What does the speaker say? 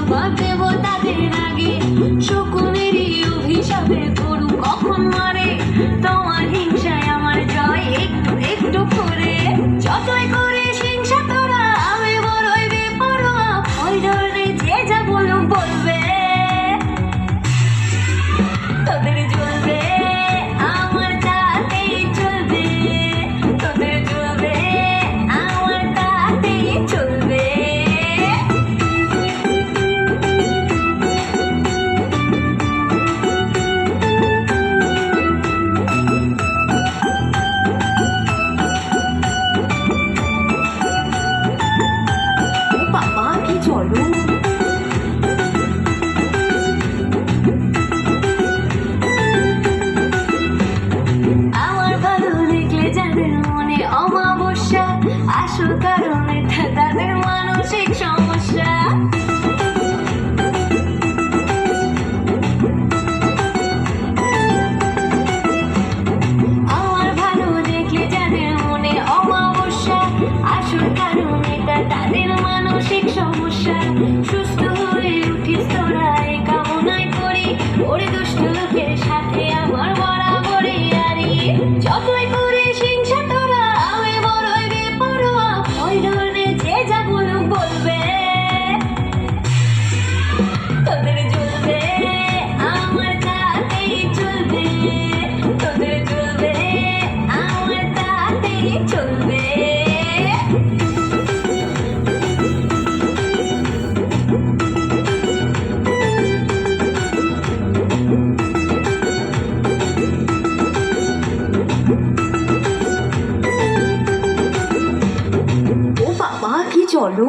জবাব দেব তাদের আগে। শকুনেরই অভিশাপে গরু কখন মরে, তোমার হিংসায় আমার জয় একটু একটু করে। যতই করিস হিংসা তোরা, আমি বড়ই বেপরোয়া, ওই ধরনে যে যা বলুক বলবে। তোদের জ্বলবে আমার তাতেই চলবে, তোদের জ্বলবে আমার তাতেই চলবে। ও বাবা কি চলো, আমার ভালো দেখলে যাদের মনে অমাবস্যা, আসল কারণ এটা তাদের মানসিক সমস্যা। আমার ভালো দেখলে যাদের মনে অমাবস্যা, আসল কারণ এটা তাদের মানসিক সমস্যা। সুস্থ হয়ে উঠিস তোরা এই কামনাই করি, ওরে দুষ্ট লোকের সাথে আমার বরাবরই আরি। যতই করিস হিংসা তোরা, আমি বড়ই বেপরোয়া, ওই ধরনের যে যা বলুক বলবে। তোদের জ্বলবে আমার তাতেই চলবে, তোদের জ্বলবে আমার তাতেই চলবে। ও বাবা কি চলো।